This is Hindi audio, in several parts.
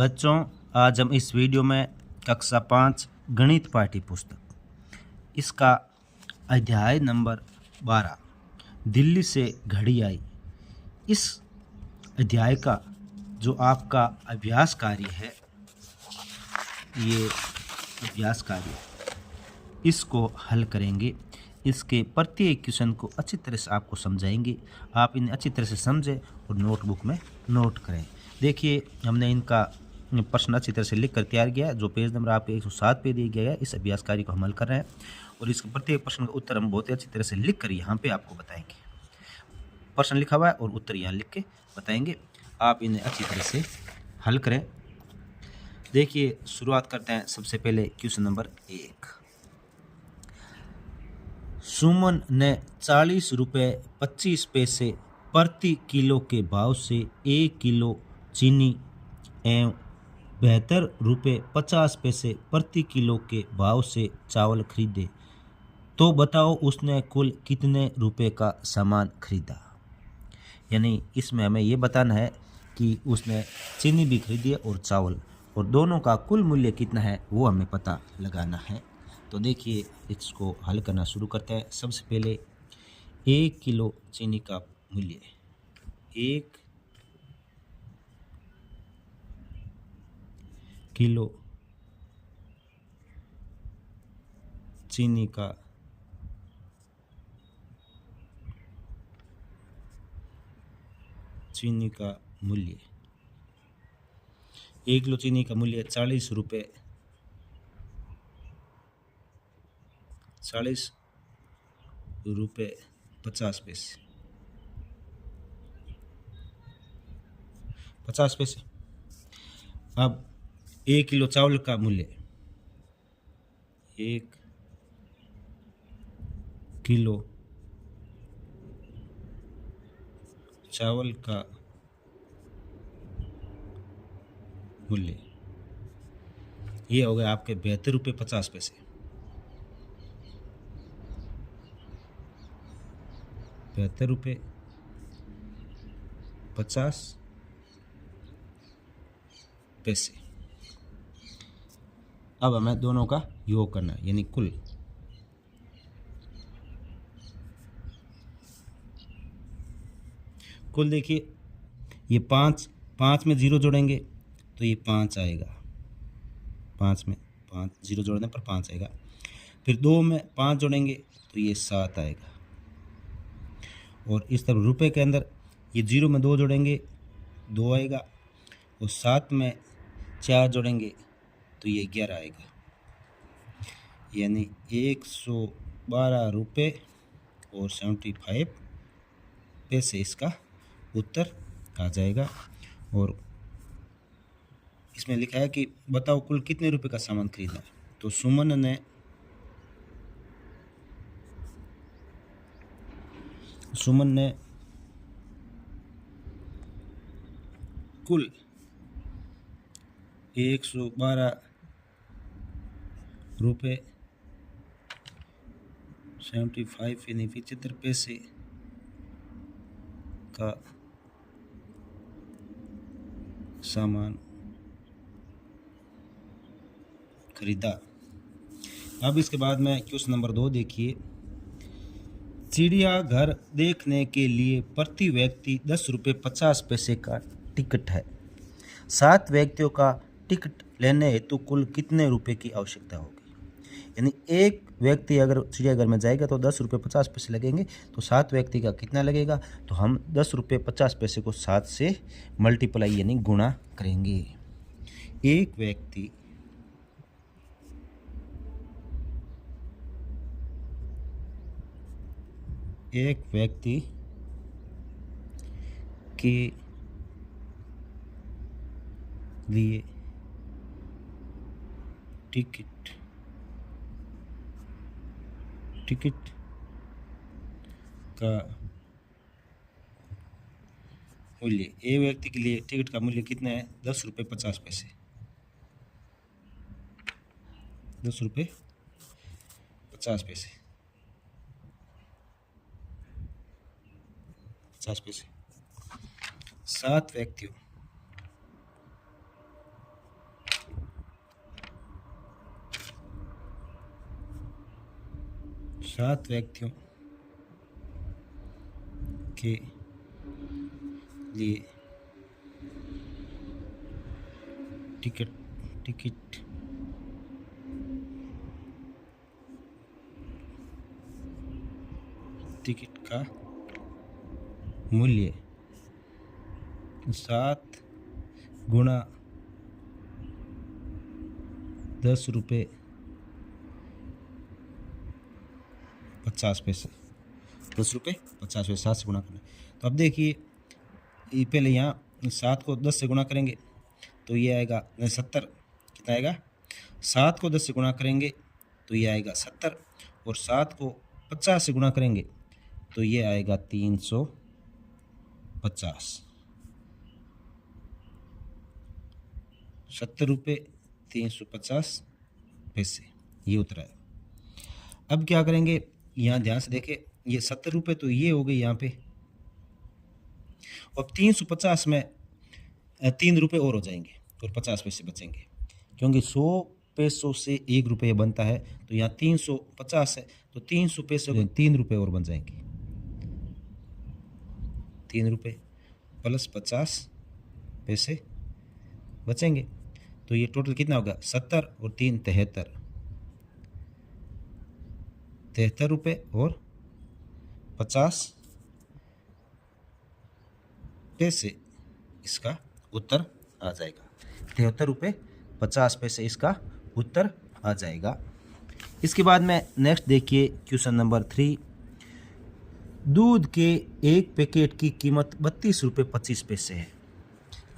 बच्चों, आज हम इस वीडियो में कक्षा 5 गणित पाठ्य पुस्तक इसका अध्याय नंबर 12 दिल्ली से घड़ी आई, इस अध्याय का जो आपका अभ्यास कार्य है, ये अभ्यास कार्य इसको हल करेंगे। इसके प्रत्येक क्वेश्चन को अच्छी तरह से आपको समझाएंगे। आप इन्हें अच्छी तरह से समझें और नोटबुक में नोट करें। देखिए, हमने इनका प्रश्न अच्छी तरह से लिख कर तैयार किया है। जो पेज नंबर आपके 107 पे दिया गया है, इस अभ्यास कार्य को हम हल कर रहे हैं और इसके प्रत्येक प्रश्न का उत्तर हम बहुत ही अच्छी तरह से लिख कर यहाँ पे आपको बताएंगे। प्रश्न लिखा हुआ है और उत्तर यहाँ लिख के बताएंगे। आप इन्हें अच्छी तरह से हल करें। देखिए, शुरुआत करते हैं। सबसे पहले क्वेश्चन नंबर 1। सुमन ने 40 रुपये 25 पैसे प्रति किलो के भाव से 1 किलो चीनी एवं 72 रुपये 50 पैसे प्रति किलो के भाव से चावल खरीदे, तो बताओ उसने कुल कितने रुपए का सामान खरीदा। यानी इसमें हमें ये बताना है कि उसने चीनी भी खरीदी है और चावल, और दोनों का कुल मूल्य कितना है वो हमें पता लगाना है। तो देखिए, इसको हल करना शुरू करते हैं। सबसे पहले 1 किलो चीनी का मूल्य, 1 किलो चीनी का मूल्य, 1 किलो चीनी का मूल्य 40 रुपये 50 पैसे 50 पैसे। अब 1 किलो चावल का मूल्य, 1 किलो चावल का मूल्य, ये हो गया आपके 72 रुपये 50 पैसे। 72 रुपये 50 पैसे। अब हमें दोनों का योग करना है, यानी कुल। कुल देखिए, ये 5 में 0 जोड़ेंगे तो ये 5 आएगा। 5 में 5 0 जोड़ने पर 5 आएगा। फिर 2 में 5 जोड़ेंगे तो ये 7 आएगा। और इस तरफ रुपए के अंदर ये 0 में 2 जोड़ेंगे 2 आएगा, और 7 में 4 जोड़ेंगे तो ये 11 आएगा। यानी 112 रुपये और 75 पैसे इसका उत्तर आ जाएगा। और इसमें लिखा है कि बताओ कुल कितने रुपए का सामान खरीदा। तो सुमन ने कुल 112 रुपये 75 यानी 75 पैसे का सामान खरीदा। अब इसके बाद में क्वेश्चन नंबर 2 देखिए। चिड़ियाघर देखने के लिए प्रति व्यक्ति 10 रुपये 50 पैसे का टिकट है। 7 व्यक्तियों का टिकट लेने हेतु कुल कितने रुपए की आवश्यकता होगी। यानी एक व्यक्ति अगर चिड़ियाघर में जाएगा तो 10 रुपये 50 पैसे लगेंगे, तो 7 व्यक्ति का कितना लगेगा। तो हम 10 रुपये 50 पैसे को 7 से मल्टीप्लाई यानी गुणा करेंगे। एक व्यक्ति के लिए टिकट का मूल्य, एक व्यक्ति के लिए टिकट का मूल्य कितना है, 10 रुपये 50 पैसे। 10 रुपये 50 पैसे 50 पैसे। 7 व्यक्तियों 7 व्यक्तियों के लिए टिकट का मूल्य 7 गुणा 10 रुपये 50 पैसे, 10 रुपये 50 पैसे 7 से गुणा करना। तो अब देखिए ये पहले यहाँ 7 को 10 से गुणा करेंगे तो ये आएगा 70। कितना आएगा? 7 को 10 से गुणा करेंगे तो ये आएगा 70 और 7 को 50 से गुणा करेंगे तो ये आएगा 350। 70 रुपये 350 पैसे, ये उत्तर है। अब क्या करेंगे, यहाँ ध्यान से देखें, ये 70 रुपये तो ये हो गई यहाँ पे, और 350 में 3 रुपये और हो जाएंगे और 50 पैसे बचेंगे, क्योंकि 100 पैसों से 1 रुपये बनता है। तो यहाँ 350 है तो 300 पैसे 3 रुपये और बन जाएंगे। 3 रुपये प्लस 50 पैसे बचेंगे। तो ये टोटल कितना होगा? 70 और 3 73, 73 रुपये और 50 पैसे इसका उत्तर आ जाएगा। 73 रुपये 50 पैसे इसका उत्तर आ जाएगा। इसके बाद में नेक्स्ट देखिए क्वेश्चन नंबर 3। दूध के एक पैकेट की कीमत 32 रुपये 25 पैसे है,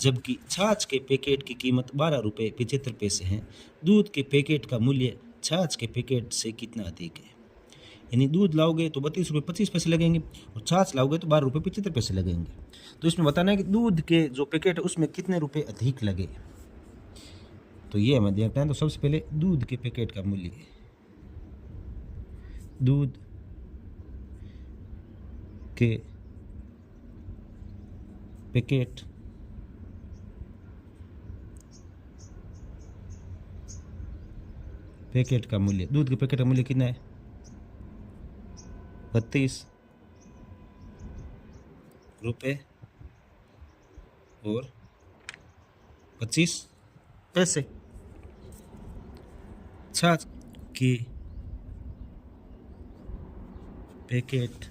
जबकि छाछ के पैकेट की कीमत 12 रुपये 75 पैसे है। दूध के पैकेट का मूल्य छाछ के पैकेट से कितना अधिक है? यानी दूध लाओगे तो 32 रुपये 25 पैसे लगेंगे और छाछ लाओगे तो 12 रुपये 75 पैसे लगेंगे। तो इसमें बताना है कि दूध के जो पैकेट है उसमें कितने रुपए अधिक लगे। तो ये हमें देखना है। तो सबसे पहले दूध के पैकेट का मूल्य, दूध के पैकेट का मूल्य, दूध के पैकेट का मूल्य कितना है? 32 रुपये और 25 पैसे। छाछ की पैकेट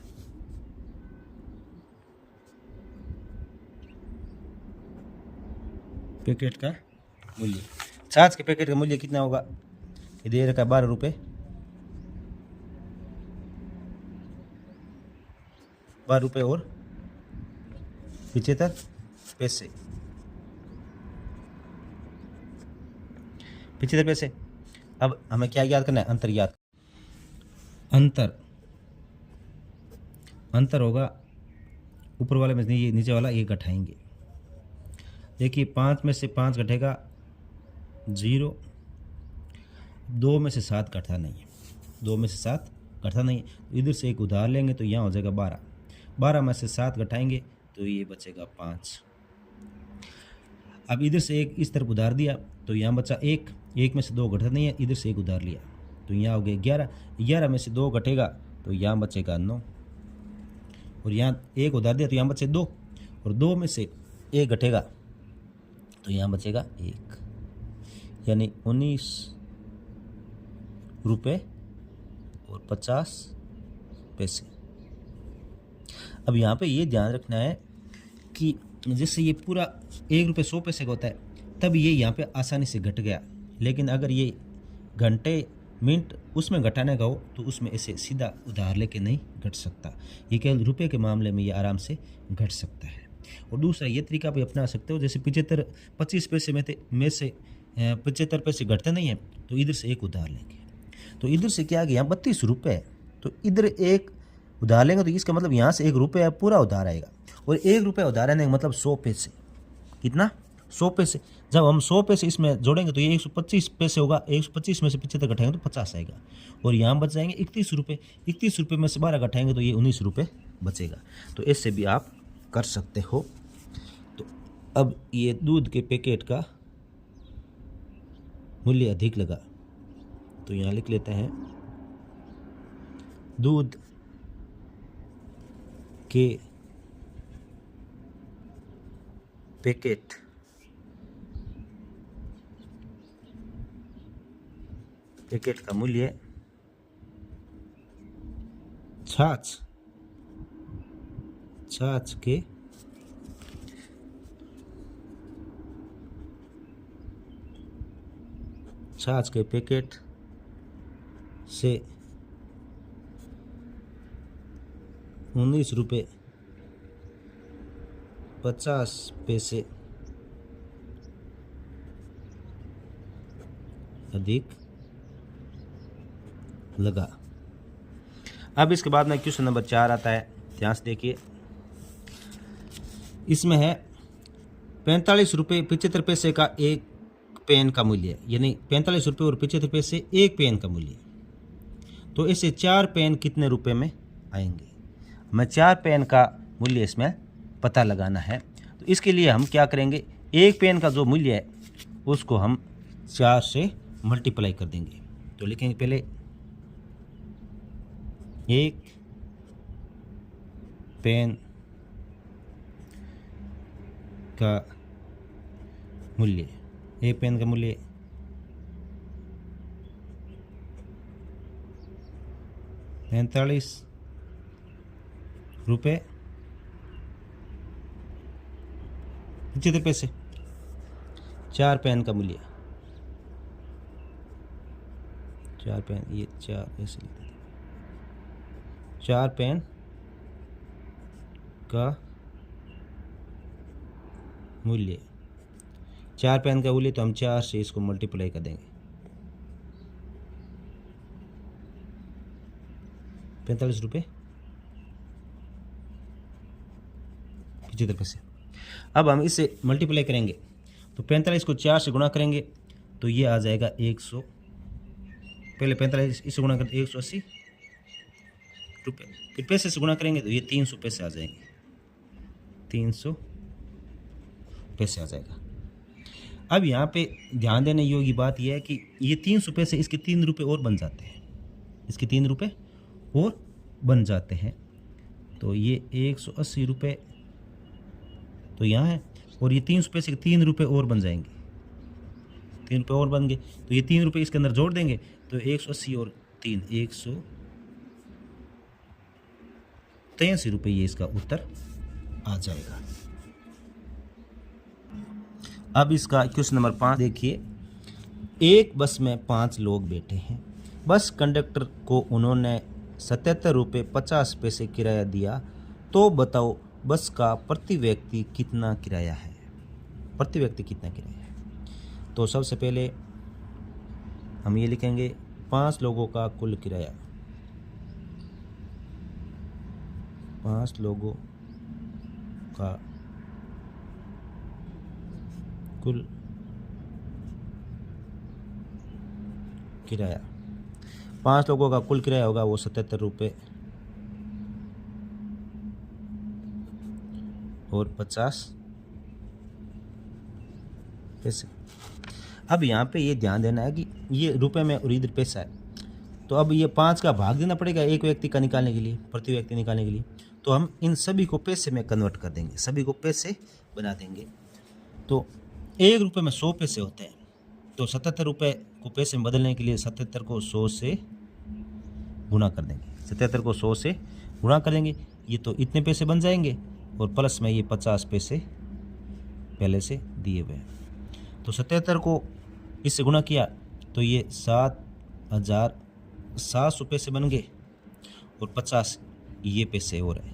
का मूल्य, छाछ के पैकेट का मूल्य कितना होगा? ये दे रखा है 12 रुपये 12 रुपये और 75 पैसे, 75 पैसे। अब हमें क्या याद करना है? अंतर याद। अंतर होगा ऊपर वाले में ये नीचे वाला ये घटाएंगे। देखिए 5 में से 5 घटेगा 0, 2 में से 7 घटता नहीं है, 2 में से 7 घटता नहीं है। तो इधर से एक उधार लेंगे तो यहाँ हो जाएगा 12, 12 में से 7 घटाएंगे तो ये बचेगा 5। अब इधर से एक इस तरफ उधार दिया तो यहाँ बचा 1, 1 में से 2 घटता नहीं है, इधर से एक उधार लिया तो यहाँ हो गया 11, 11 में से 2 घटेगा तो यहाँ बचेगा 9, और यहाँ एक उधार दिया तो यहाँ बचे 2, और 2 में से 1 घटेगा तो यहाँ बचेगा 1, यानी 19 रुपये और 50 पैसे। अब यहाँ पे ये ध्यान रखना है कि जैसे ये पूरा 1 रुपये 100 पैसे का होता है तब ये यहाँ पे आसानी से घट गया, लेकिन अगर ये घंटे मिनट उसमें घटाने का हो तो उसमें ऐसे सीधा उधार लेके नहीं घट सकता। ये केवल रुपये के मामले में ये आराम से घट सकता है। और दूसरा ये तरीका भी अपना सकते हो, जैसे 25 पैसे में से 75 पैसे घटते नहीं है तो इधर से एक उधार लेंगे। तो इधर से क्या आ गया? 32 रुपये, तो इधर एक उधार लेंगे तो इसका मतलब यहाँ से 1 रुपये पूरा उधार आएगा, और 1 रुपये उधार आने का मतलब 100 पैसे। कितना? 100 पैसे। जब हम 100 पैसे इसमें जोड़ेंगे तो ये 125 पैसे होगा, 125 में से 75 घटाएंगे तो 50 आएगा, और यहाँ बच जाएंगे 31 रुपये। 31 रुपये में से 12 घटाएंगे तो ये 19 रुपये बचेगा। तो ऐसे भी आप कर सकते हो। तो अब ये दूध के पैकेट का मूल्य अधिक लगा तो यहाँ लिख लेते हैं दूध के पैकेट का मूल्य छाछ के पैकेट से 19 रुपये 50 पैसे अधिक लगा। अब इसके बाद में क्वेश्चन नंबर 4 आता है, ध्यान से देखिए। इसमें है 45 रुपये 75 पैसे का एक पेन का मूल्य, यानी 45 रुपये और 75 पैसे एक पेन का मूल्य। तो ऐसे 4 पेन कितने रुपए में आएंगे? हमें 4 पेन का मूल्य इसमें पता लगाना है। तो इसके लिए हम क्या करेंगे, एक पेन का जो मूल्य है उसको हम 4 से मल्टीप्लाई कर देंगे। तो लिखेंगे पहले एक पेन का मूल्य, एक पेन का मूल्य 45 रुपये 75 पैसे। 4 पेन का मूल्य, 4 पेन, ये 4 ऐसे लिखते हैं, 4 पेन का मूल्य, 4 पेन का मूल्य, तो हम 4 से इसको मल्टीप्लाई कर देंगे। 45 रुपये 75 पैसे। अब हम इसे मल्टीप्लाई करेंगे, तो 45 को 4 से गुणा करेंगे तो ये आ जाएगा 100, पहले 45 इसे गुणा करते 180 रुपये, फिर पैसे से गुणा करेंगे तो ये 300 पैसे आ जाएंगे, 300 पैसे आ जाएगा। अब यहाँ पे ध्यान देने योग्य बात यह है कि ये 300 पैसे इसके 3 रुपये और बन जाते हैं, इसके 3 रुपये और बन जाते हैं। तो ये 180 रुपये तो यहाँ है, और ये 300 पैसे के 3 रुपये और बन जाएंगे, 3 रुपये और बन गए। तो ये 3 रुपये इसके अंदर जोड़ देंगे तो 180 और 3 183 रुपये, ये इसका उत्तर आ जाएगा। अब इसका क्वेश्चन नंबर 5 देखिए। एक बस में 5 लोग बैठे हैं। बस कंडक्टर को उन्होंने 77 रुपये 50 पैसे किराया दिया, तो बताओ बस का प्रति व्यक्ति कितना किराया है? प्रति व्यक्ति कितना किराया है? तो सबसे पहले हम ये लिखेंगे 5 लोगों का कुल किराया, 5 लोगों का कुल किराया, 5 लोगों का कुल किराया होगा वो 77 रुपये और 50 पैसे। अब यहाँ पे ये ध्यान देना है कि ये रुपए में और इधर पैसा है, तो अब ये 5 का भाग देना पड़ेगा एक व्यक्ति का निकालने के लिए, प्रति व्यक्ति निकालने के लिए। तो हम इन सभी को पैसे में कन्वर्ट कर देंगे, सभी को पैसे बना देंगे। तो 1 रुपये में 100 पैसे होते हैं, तो 77 रुपये को पैसे में बदलने के लिए 77 को 100 से गुणा कर देंगे, 77 को 100 से गुणा करेंगे, ये तो इतने पैसे बन जाएंगे, और प्लस में ये 50 पैसे पहले से दिए हुए हैं। तो 77 को इससे गुणा किया तो ये 7,700 पैसे बन गए, और 50 ये पैसे और है,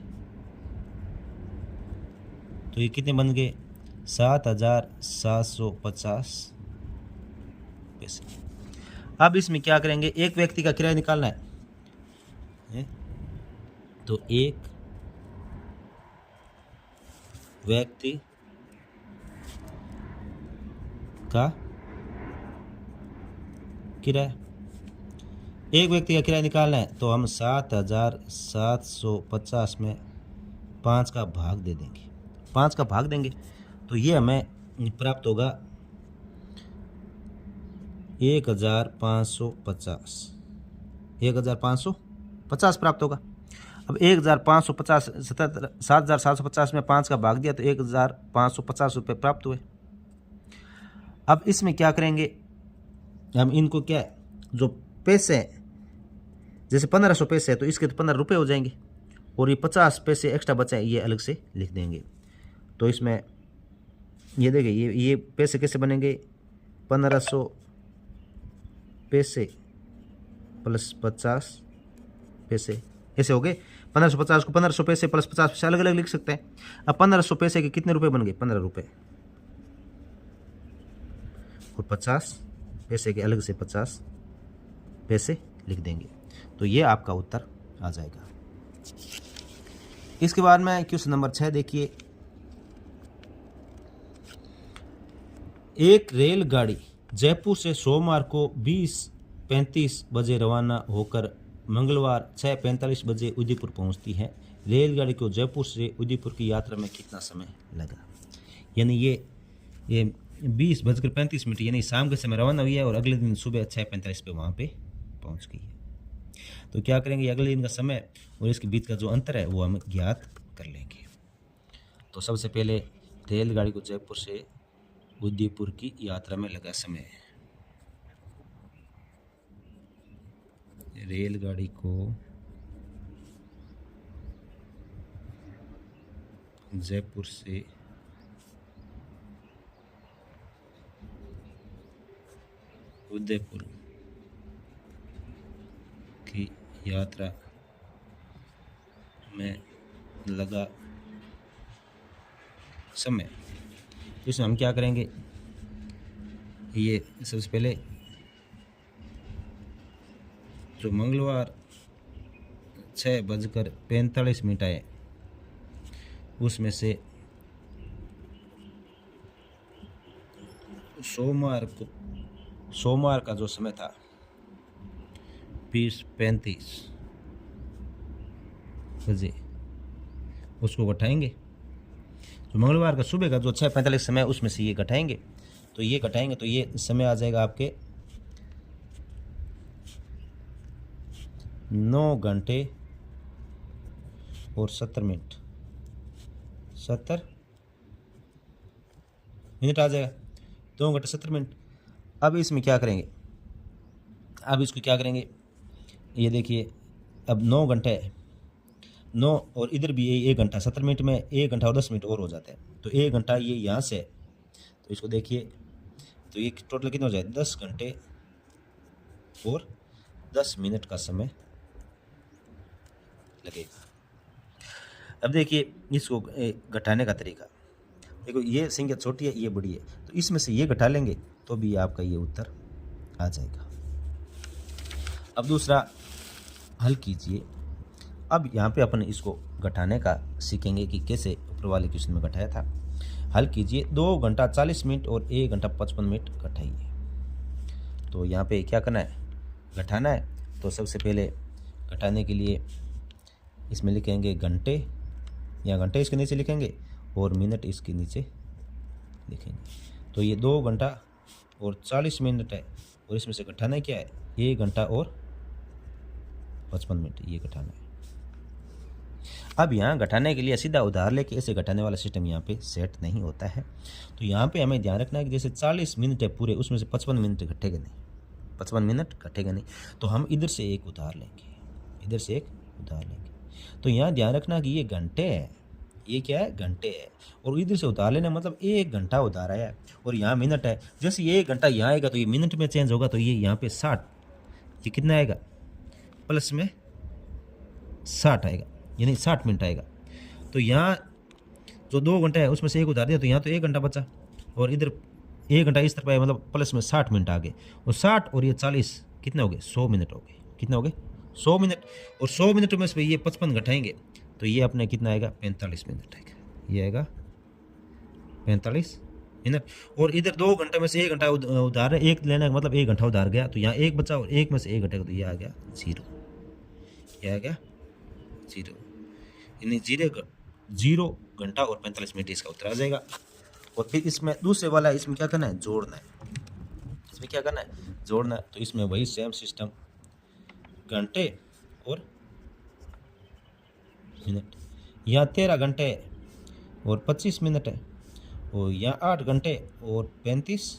तो ये कितने बन गए? 7,750 पैसे। अब इसमें क्या करेंगे, एक व्यक्ति का किराया निकालना है, तो एक व्यक्ति का किराया, एक व्यक्ति का किराया निकालना है, तो हम 7,750 में 5 का भाग दे देंगे, 5 का भाग देंगे तो ये हमें प्राप्त होगा 1,550, 1,550 50 प्राप्त होगा। अब 1550 7,750 में 5 का भाग दिया तो 1,550 रुपये प्राप्त हुए। अब इसमें क्या करेंगे हम, इनको क्या है, जो पैसे हैं जैसे 1500 पैसे है तो इसके तो 15 रुपये हो जाएंगे, और ये 50 पैसे एक्स्ट्रा बचा है ये अलग से लिख देंगे। तो इसमें ये देखिए ये पैसे कैसे बनेंगे, 1500 पैसे प्लस 50 पैसे ऐसे हो गए। 1550 को 1500 पैसे प्लस 50 पैसे अलग अलग लिख सकते हैं। अब 1500 पैसे के कितने रुपए बन गए, 15 रुपये, और 50 पैसे के अलग से 50 पैसे लिख देंगे। तो ये आपका उत्तर आ जाएगा। इसके बाद में क्वेश्चन नंबर 6 देखिए, एक रेलगाड़ी जयपुर से सोमवार को 20:35 बजे रवाना होकर मंगलवार 6:45 बजे उदयपुर पहुंचती है। रेलगाड़ी को जयपुर से उदयपुर की यात्रा में कितना समय लगा। यानी ये 20:35 यानी शाम के समय रवाना हुई है और अगले दिन सुबह 6:45 पे वहाँ पे पहुँच गई है। तो क्या करेंगे, अगले दिन का समय और इसके बीच का जो अंतर है वो हम ज्ञात कर लेंगे। तो सबसे पहले रेलगाड़ी को जयपुर से उदयपुर की यात्रा में लगा समय, रेलगाड़ी को जयपुर से उदयपुर की यात्रा में लगा समय। इसमें हम क्या करेंगे, ये सबसे पहले जो मंगलवार 6:45 आए उसमें से सोमवार का जो समय था 20:35 बजे उसको घटाएंगे। तो मंगलवार का सुबह का जो 6:45 समय उसमें से ये घटाएंगे, तो ये घटाएंगे तो ये समय आ जाएगा आपके 9 घंटे और 70 मिनट 70 मिनट आ जाएगा, 2 घंटे 70 मिनट। अब इसमें क्या करेंगे, अब इसको क्या करेंगे, ये देखिए अब 9 घंटे है, 9 और इधर भी ये 1 घंटा 70 मिनट में 1 घंटा और 10 मिनट और हो जाता है। तो 1 घंटा ये यहाँ से है, तो इसको देखिए तो ये टोटल कितना हो जाए, 10 घंटे और 10 मिनट का समय लगेगा। अब देखिए इसको घटाने का तरीका, देखो ये संख्या छोटी है ये बड़ी है, तो इसमें से ये घटा लेंगे तो भी आपका ये उत्तर आ जाएगा। अब दूसरा हल कीजिए। अब यहाँ पे अपन इसको घटाने का सीखेंगे कि कैसे ऊपर वाले क्वेश्चन में घटाया था। हल कीजिए, 2 घंटा 40 मिनट और 1 घंटा 55 मिनट घटाइए। तो यहाँ पे क्या करना है, घटाना है। तो सबसे पहले घटाने के लिए इसमें लिखेंगे घंटे, या घंटे इसके नीचे लिखेंगे और मिनट इसके नीचे लिखेंगे। तो ये 2 घंटा और 40 मिनट है और इसमें से घटाना क्या है, 1 घंटा और 55 मिनट ये घटाना है। अब यहाँ घटाने के लिए सीधा उधार लेके ऐसे घटाने वाला सिस्टम यहाँ पे सेट नहीं होता है। तो यहाँ पे हमें ध्यान रखना है कि जैसे 40 मिनट है पूरे, उसमें से 55 मिनट घटेगा नहीं, 55 मिनट घटेगा नहीं। तो हम इधर से एक उधार लेंगे, इधर से एक उधार लेंगे। तो यहाँ ध्यान रखना कि ये घंटे है, ये क्या है, घंटे है, और इधर से उधार लेना मतलब 1 घंटा उधार आया है और यहाँ मिनट है। जैसे ये 1 घंटा यहाँ आएगा तो ये मिनट में चेंज होगा, तो ये यहाँ पे 60, ये कितना आएगा, प्लस में 60 आएगा, यानी 60 मिनट आएगा। तो यहाँ जो 2 घंटे है उसमें से एक उधार दिया, तो यहाँ तो 1 घंटा बचा और इधर 1 घंटा इस तरफ आया, मतलब प्लस में 60 मिनट आ गए। और 60 और ये 40 कितने हो गए, 100 मिनट हो गए। कितने हो गए, 100 मिनट। और 100 मिनट में से ये 55 घटाएंगे तो ये अपने कितना आएगा, 45 मिनट आएगा। ये आएगा 45 मिनट। और इधर 2 घंटे में से 1 घंटा उधार है, एक लेने का मतलब 1 घंटा उधार गया, तो यहाँ 1 बचा और 1 में से 1 घटेगा तो ये आ गया 0, ये आ गया 0, यानी 0 घंटा और 45 मिनट इसका उत्तर आ जाएगा। और फिर इसमें दूसरे वाला, इसमें क्या करना है, जोड़ना है। इसमें क्या करना है, जोड़ना है। तो इसमें वही सेम सिस्टम, घंटे और मिनट। यहाँ 13 घंटे और 25 मिनट है, और यहाँ 8 घंटे और 35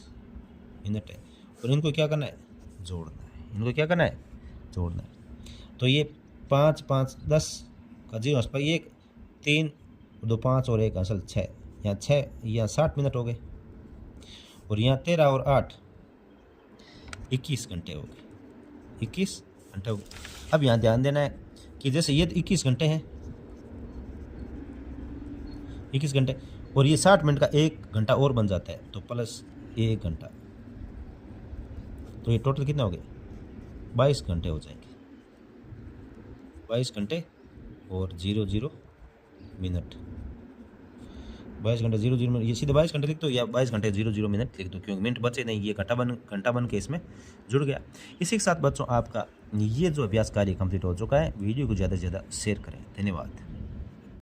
मिनट है। और इनको क्या करना है, जोड़ना है। इनको क्या करना है, जोड़ना है। तो ये 5 5 10 का 0 पर 1 3 2 5 और 1 असल 6, यहाँ 6, यहाँ 60 मिनट हो गए। और यहाँ 13 और 8 21 घंटे हो गए, 21 घंटे हो गए। अब यहाँ ध्यान देना है कि जैसे ये 21 घंटे हैं, 21 घंटे, और ये 60 मिनट का 1 घंटा और बन जाता है, तो प्लस 1 घंटा, तो ये टोटल कितना हो गया, 22 घंटे हो जाएंगे। 22 घंटे और 00 मिनट, 22 घंटे 00 मिनट। ये सीधे 22 घंटे लिख दो या 22 घंटे 00 मिनट लिख दो, क्योंकि मिनट बचे नहीं, ये घंटा बन के इसमें जुड़ गया। इसी के साथ बच्चों आपका ये जो अभ्यास कार्य कंप्लीट हो चुका है। वीडियो को ज़्यादा से ज़्यादा शेयर करें। धन्यवाद।